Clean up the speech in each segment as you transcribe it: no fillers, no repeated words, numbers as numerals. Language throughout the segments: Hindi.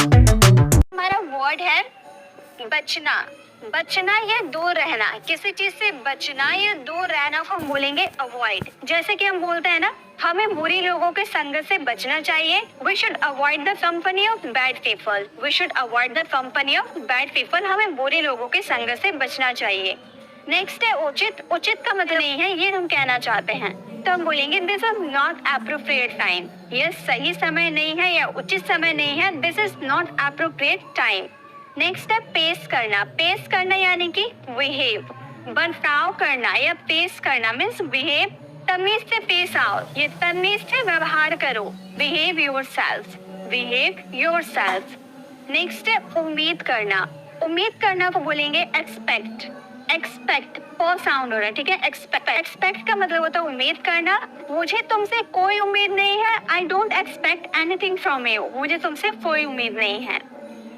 हमारा वर्ड है बचना। बचना या दूर रहना, किसी चीज से बचना या दूर रहना को हम बोलेंगे अवॉइड। जैसे कि हम बोलते हैं ना, हमें बुरी लोगों के संग से बचना चाहिए। We should avoid the company of bad people. We should avoid the company of bad people. हमें बुरे लोगों के संग से बचना चाहिए। नेक्स्ट है उचित। उचित का मतलब नहीं है, ये हम कहना चाहते हैं, तो हम बोलेंगे this is not appropriate time. ये सही समय नहीं है या उचित समय नहीं है। This is not appropriate time. Next है पेश करना। पेश करना यानी कि बिहेव, बर्ताव करना या पेश करना मीन्स बिहेव। तमीज से पेश आओ, ये तमीज से व्यवहार करो। Behave yourself, behave yourself. Next है उम्मीद करना। उम्मीद करना को बोलेंगे एक्सपेक्ट। एक्सपेक्ट प साउंड हो रहा है, ठीक है। एक्सपेक्ट, एक्सपेक्ट का मतलब होता है उम्मीद करना। मुझे तुमसे कोई उम्मीद नहीं है। I don't expect anything from you. मुझे तुमसे कोई उम्मीद नहीं है।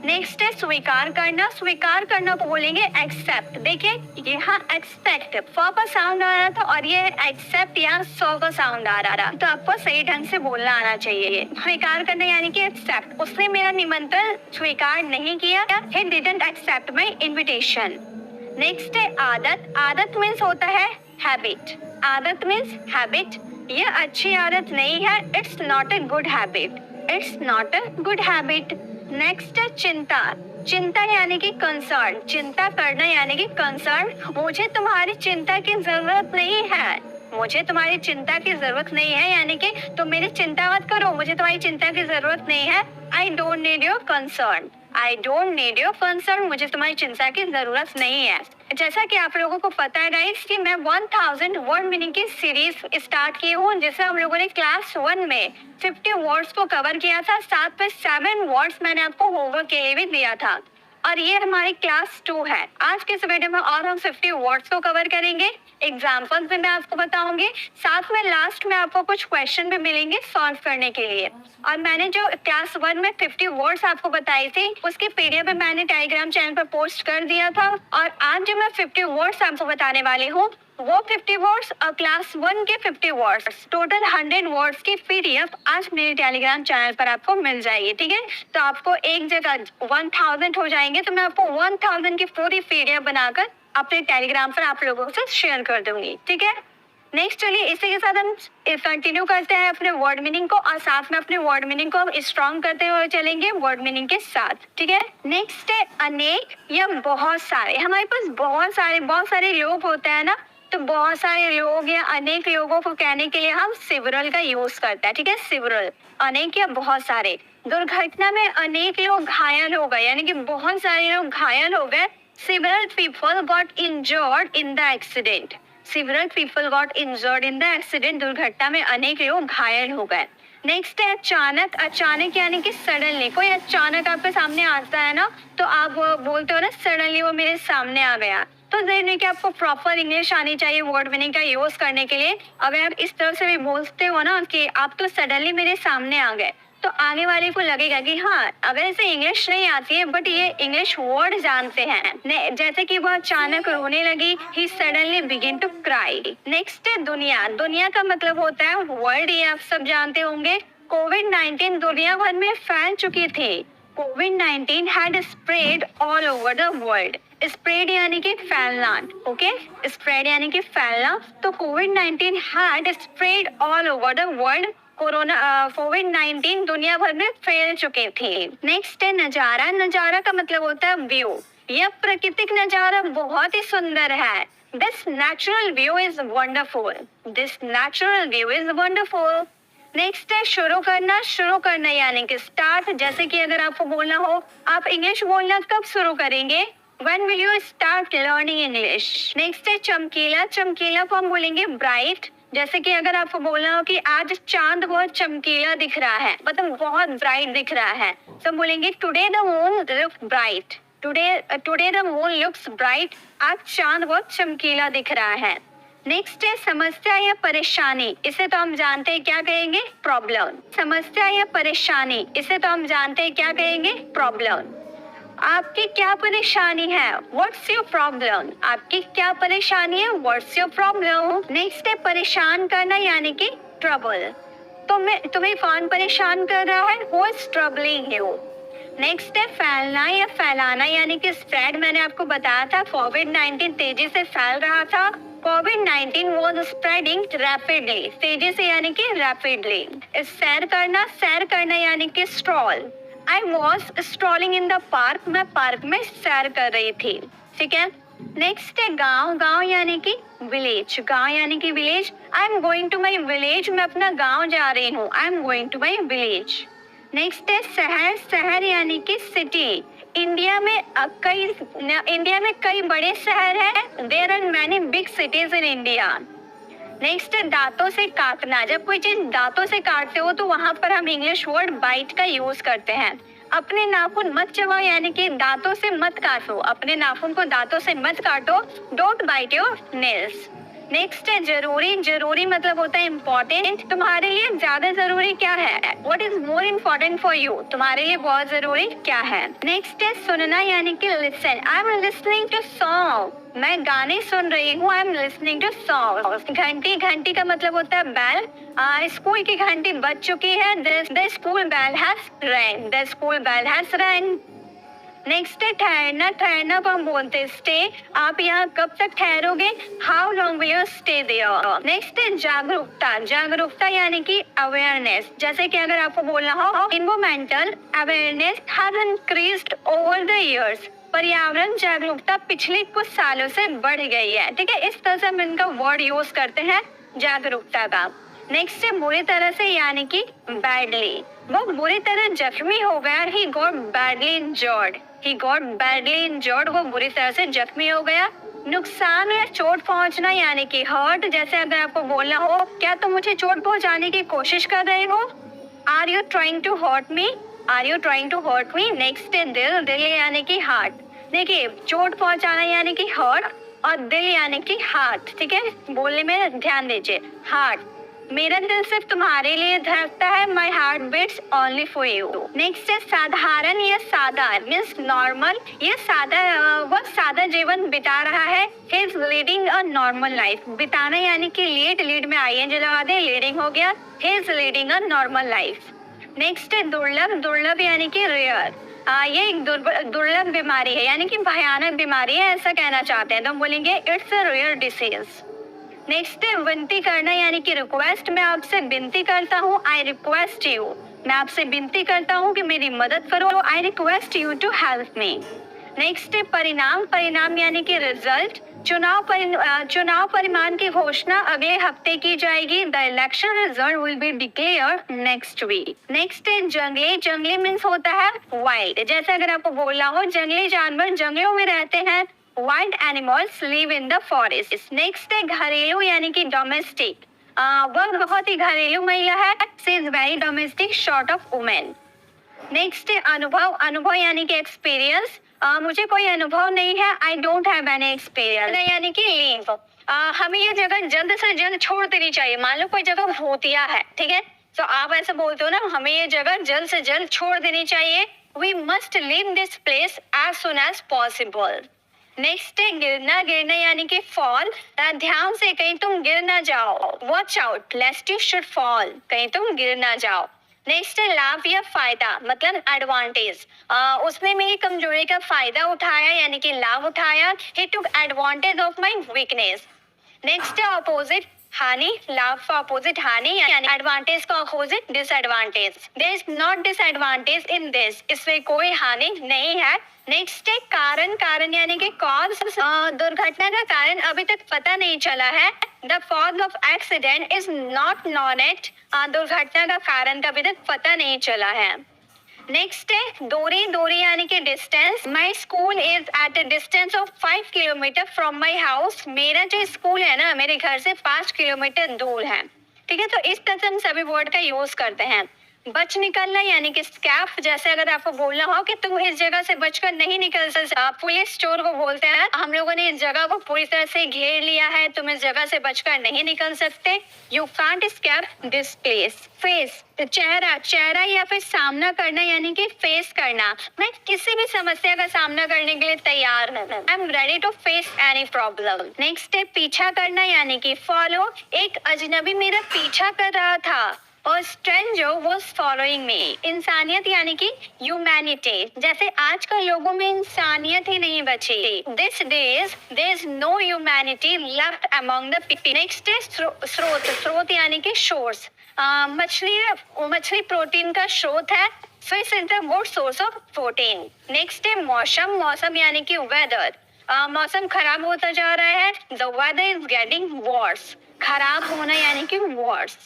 नेक्स्ट है स्वीकार करना। स्वीकार करना को बोलेंगे एक्सेप्ट। देखिए यहाँ एक्सपेक्ट फ का साउंड आ रहा था और ये एक्सेप्ट यहाँ सौ का साउंड आ रहा था, तो आपको सही ढंग से बोलना आना चाहिए। स्वीकार करना यानी कि एक्सेप्ट। उसने मेरा निमंत्रण स्वीकार नहीं किया। He didn't accept my invitation. Next है आदत। आदत मीन्स होता है हैबिट। आदत मीन्स हैबिट। ये अच्छी आदत नहीं है। It's not a good habit. It's not a good habit. Next है चिंता। चिंता यानी कि कंसर्न। चिंता करना यानी कि कंसर्न। मुझे तुम्हारी चिंता की जरूरत नहीं है। मुझे तुम्हारी चिंता की जरूरत नहीं है यानी कि तुम मेरी चिंता मत करो, मुझे तुम्हारी चिंता की जरूरत नहीं है। I don't need your concern. I don't need your concern. मुझे तुम्हारी चिंता की जरूरत नहीं है। जैसा कि आप लोगों को पता है गाइस कि मैं 1000 वर्ड मीनिंग की सीरीज स्टार्ट की हूँ, जिसे हम लोगों ने क्लास 1 में 50 वर्ड्स को कवर किया था। साथ में 7 वर्ड्स मैंने आपको होमवर्क के लिए भी दिया था, और ये हमारी क्लास 2 है। आज के इस वीडियो में और हम 50 वर्ड्स को कवर करेंगे। एग्जाम्पल्स भी मैं आपको बताऊंगी, साथ में लास्ट में आपको कुछ क्वेश्चन भी मिलेंगे सॉल्व करने के लिए। और मैंने जो क्लास 1 में 50 वर्ड्स आपको बताई थी, उसकी पीडीएफ मैंने टेलीग्राम चैनल पर पोस्ट कर दिया था। और आज जो मैं 50 वर्ड्स आपको बताने वाली हूँ, वो 50 वर्ड्स और क्लास 1 के 50 वर्ड्स, टोटल 100 वर्ड्स की पीडीएफ आज मेरे टेलीग्राम चैनल पर आपको मिल जाएगी, ठीक है। तो आपको एक जगह 1000 हो जाएंगे, तो मैं आपको 1000 की पूरी पीडीएफ बनाकर अपने टेलीग्राम पर आप लोगों से शेयर कर दूंगी, ठीक है। नेक्स्ट चलिए इसी के साथ हम कंटिन्यू करते हैं अपने वर्ड मीनिंग को, और साथ में अपने वर्ड मीनिंग को हम स्ट्रॉन्ग करते हुए चलेंगे वर्ड मीनिंग के साथ, ठीक है। नेक्स्ट है अनेक या बहुत सारे। हमारे पास बहुत सारे लोग होते हैं ना, तो बहुत सारे लोग या अनेक लोगों को कहने के लिए हम सिवरल का यूज करते हैं, ठीक है। सिवरल, अनेक या बहुत सारे। दुर्घटना में अनेक लोग घायल हो गए, यानी कि बहुत सारे लोग घायल हो गए। Several people got injured in the accident. Several people got injured in the accident. दुर्घटना में अनेक लोग घायल हो गए। नेक्स्ट है अचानक। अचानक यानी कि सडनली। कोई अचानक आपके सामने आता है ना, तो आप बोलते हो ना सडनली वो मेरे सामने आ गया। तो देखिए कि आपको प्रॉपर इंग्लिश आनी चाहिए वर्ड मीनिंग का यूज करने के लिए। अगर आप इस तरह से भी बोलते हो ना कि आप तो सडनली मेरे सामने आ गए, तो आगे वाले को लगेगा कि हाँ, अगर इसे इंग्लिश नहीं आती है बट ये इंग्लिश वर्ड जानते हैं। जैसे कि वो अचानक रोने लगी, he suddenly begin to cry. Next है दुनिया। दुनिया का मतलब होता है वर्ल्ड, ये आप सब जानते होंगे। कोविड-19 दुनिया भर में फैल चुकी थी। कोविड-19 had spread all over the world. Spread यानी कि फैलना, ओके। स्प्रेड यानी कि फैलना। तो कोविड-19 had spread all over the world. कोविड-19 दुनिया भर में फैल चुके थे। नेक्स्ट है नजारा। नजारा का मतलब होता है व्यू। यह प्राकृतिक नजारा बहुत ही सुंदर है। This natural view is wonderful. This natural view is wonderful. Next है शुरू करना। शुरू करना यानी कि स्टार्ट। जैसे कि अगर आपको बोलना हो आप इंग्लिश बोलना कब शुरू करेंगे, When will you start learning English? Next है चमकीला। चमकीला को हम बोलेंगे ब्राइट। जैसे कि अगर आपको बोलना हो कि आज चांद बहुत चमकीला दिख रहा है, मतलब बहुत ब्राइट दिख रहा है, तो बोलेंगे today the moon looks bright. Today the moon looks bright. आज चांद बहुत चमकीला दिख रहा है। नेक्स्ट है समस्या या परेशानी। इसे तो हम जानते हैं क्या कहेंगे, प्रॉब्लम। समस्या या परेशानी, इसे तो हम जानते हैं क्या कहेंगे, प्रॉब्लम। आपकी क्या परेशानी है, व्हाट्स योर प्रॉब्लम। आपकी क्या परेशानी है, व्हाट्स योर प्रॉब्लम। नेक्स्ट है परेशान करना यानी कि ट्रबल। तुम्हें कौन परेशान कर रहा है, who is troubling you. Next है फैलना या फैलाना यानी कि स्प्रेड। मैंने आपको बताया था कोविड-19 तेजी से फैल रहा था। कोविड-19 was spreading rapidly, तेजी से यानी कि rapidly। सैर करना यानी कि stroll। I was strolling in the park, मैं पार्क में सैर कर रही थी। ठीक है। नेक्स्ट है गांव यानी कि विलेज। गांव यानी कि village. I am going to my village, मैं अपना गांव जा रही हूँ। I am going to my village. Next है शहर यानी कि सिटी। इंडिया में कई बड़े शहर हैं। There are many big cities in India. Next है दांतों से काटना। जब कोई चीज दांतों से काटते हो तो वहां पर हम इंग्लिश वर्ड बाइट का यूज करते हैं। अपने नाखून मत चबाओ यानी कि दांतों से मत काटो। अपने नाखून को दांतों से मत काटो। Don't bite your nails. Next है जरूरी मतलब होता है इम्पोर्टेंट। तुम्हारे लिए ज्यादा जरूरी क्या है? What is more important for you? तुम्हारे लिए बहुत जरूरी क्या है? नेक्स्ट है सुनना यानी कि listen. I am listening to song, मैं गाने सुन रही हूँ। I am listening to song. घंटी का मतलब होता है बेल। स्कूल की घंटी बज चुकी है। The school bell has rang. The school bell has rang. Next है ठहरना को हम बोलते हैं स्टे। आप यहाँ कब तक ठहरोगे? How long will you stay there? Next है जागरूकता यानी कि अवेयरनेस। जैसे कि अगर आपको बोलना हो environmental awareness has increased over the years. पर्यावरण जागरूकता पिछले कुछ सालों से बढ़ गई है। ठीक है, इस तरह से हम इनका वर्ड यूज करते हैं जागरूकता का। नेक्स्ट है बुरी तरह से यानी कि बैडली। वो बुरी तरह जख्मी हो गया। He got badly injured. वो बुरी तरह से जख्मी हो गया। नुकसान या चोट पहुंचना यानी कि हर्ट। जैसे अगर आपको बोलना हो क्या तुम मुझे चोट पहुंचाने की कोशिश कर रहे हो? Are you trying to hurt me? Next है दिल यानी कि हार्ट। देखिए चोट पहुंचाना यानी कि हर्ट और दिल यानी कि हार्ट। ठीक है, बोलने में ध्यान दीजिए। हार्ट, मेरा दिल सिर्फ तुम्हारे लिए धड़कता है। My heart beats only for you. Next है साधारण या सादा मीन्स नॉर्मल। ये वह सादा जीवन बिता रहा है। He is leading a normal life. बिताना यानी कि लीड में आईएनजी लगा दे, लीडिंग हो गया। He is leading a normal life. Next है दुर्लभ यानी कि रेयर। ये एक दुर्लभ बीमारी है यानी कि भयानक बीमारी है, ऐसा कहना चाहते हैं तो हम बोलेंगे it's a rare disease. Next है विनती करना यानी कि रिक्वेस्ट। मैं आपसे विनती करता हूँ। I request you. मैं आपसे विनती करता हूँ कि मेरी मदद करो। I request you to help me. Next है परिणाम यानी कि रिजल्ट। चुनाव परिणाम की घोषणा अगले हफ्ते की जाएगी। The election result will be declared next week. Next है जंगली मीन्स होता है वाइल्ड। जैसे अगर आपको बोलना हो जंगली जानवर जंगलों में रहते हैं। Wild animals live in the forest. Next है घरेलू यानी कि डोमेस्टिक। वह बहुत ही घरेलू महिला है। She is very domestic, short of woman. Next है अनुभव यानी कि एक्सपीरियंस। मुझे कोई अनुभव नहीं है। I don't have any experience यानी कि लीव। हमें ये जगह जल्द से जल्द छोड़ देनी चाहिए। मान लो कोई जगह भूतिया है, ठीक है, तो आप ऐसे बोलते हो ना, हमें ये जगह जल्द से जल्द छोड़ देनी चाहिए। We must leave this place as soon as possible. Next है गिरना यानी कि फॉल। ध्यान से, कहीं तुम गिर ना जाओ। Watch out लेस्ट you should fall. कहीं तुम गिर ना जाओ। नेक्स्ट है लाभ या फायदा मतलब एडवांटेज। उसने मेरी कमजोरी का फायदा उठाया यानी कि लाभ उठाया। He took advantage of my weakness. Next है अपोजिट हानि। लाभ का अपोजिट हानि यानी एडवांटेज का opposite disadvantage. There is not disadvantage in this. इसमें कोई हानि नहीं है। नेक्स्ट है कारण यानी कि कॉज। दुर्घटना का कारण अभी तक पता नहीं चला है। The cause of accident is not known at. दुर्घटना का कारण का अभी तक पता नहीं चला है। नेक्स्ट है दूरी यानी कि distance. My school is at a distance of 5 kilometre from my house. मेरा जो स्कूल है ना, मेरे घर से 5 किलोमीटर दूर है। ठीक है, तो इस तरह से हम सभी वर्ड का यूज करते हैं। बच निकलना यानी कि स्कैप। जैसे अगर आपको बोलना हो कि तुम इस जगह से बचकर नहीं निकल सकते। पुलिस चोर को बोलते हैं हम लोगों ने इस जगह को पूरी तरह से घेर लिया है, तुम इस जगह से बचकर नहीं निकल सकते। You can't escape this place. Face चेहरा या फिर सामना करना यानी कि फेस करना। मैं किसी भी समस्या का सामना करने के लिए तैयार हूँ। I am ready to face any problem. Next है पीछा करना यानी कि फॉलो। एक अजनबी मेरा पीछा कर रहा था। और स्ट्रेंजर वाज फॉलोइंग मी। इंसानियत यानी कि ह्यूमैनिटी, जैसे आजकल लोगों में इंसानियत ही नहीं बची। This days there is no humanity left among the people. Next है स्रोत। स्रोत यानी कि सोर्स। मछली प्रोटीन का स्रोत है। Fish is the good source of protein. Next है मौसम। मौसम यानी कि वेदर। मौसम खराब होता जा रहा है। The weather is getting worse. खराब होना यानी कि वर्स।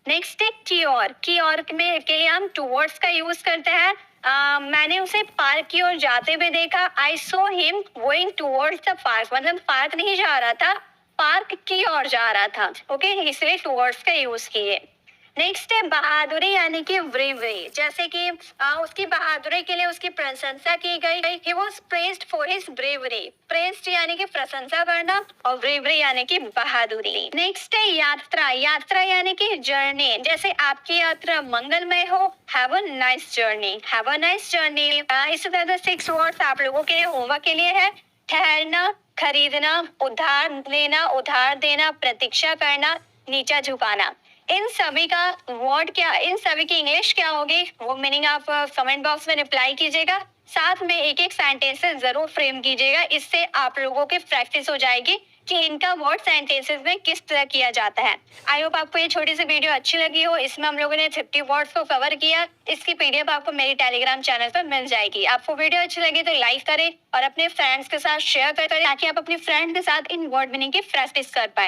नेक्स्ट है क्योर। क्योर में के लिए हम टूवर्ड्स का यूज करते हैं। मैंने उसे पार्क की ओर जाते हुए देखा। I saw him going towards the park, मतलब पार्क नहीं जा रहा था, पार्क की ओर जा रहा था। ओके, इसलिए टूवर्ड्स का यूज किए। नेक्स्ट है बहादुरी यानी कि ब्रेवरी, जैसे कि उसकी बहादुरी के लिए उसकी प्रशंसा की गई। He was praised for his bravery। praised यानी कि प्रशंसा करना और bravery यानी कि बहादुरी। नेक्स्ट है यात्रा। यात्रा यानी कि जर्नी, जैसे आपकी यात्रा मंगलमय हो। Have a nice journey. Have a nice journey. इसी तरह 6 वर्ड्स आप लोगों के होमवर्क के लिए है। ठहरना, खरीदना, उधार लेना, उधार देना, प्रतीक्षा करना, नीचा झुकाना। इन सभी का वर्ड क्या, इन सभी की इंग्लिश क्या होगी, वो मीनिंग आप कमेंट बॉक्स में रिप्लाई कीजिएगा। साथ में एक एक सेंटेंसेस जरूर फ्रेम कीजिएगा, इससे आप लोगों की प्रैक्टिस हो जाएगी कि इनका वर्ड सेंटेंसेस में किस तरह किया जाता है। आई होप आपको ये छोटी सी वीडियो अच्छी लगी हो। इसमें हम लोगों ने 50 वर्ड्स को कवर किया। इसकी पीडीएफ आपको मेरी टेलीग्राम चैनल पर मिल जाएगी। आपको वीडियो अच्छी लगी तो लाइक करें और अपने फ्रेंड्स के साथ शेयर करें, ताकि आप अपने फ्रेंड के साथ इन वर्ड मीनिंग की प्रैक्टिस कर पाए।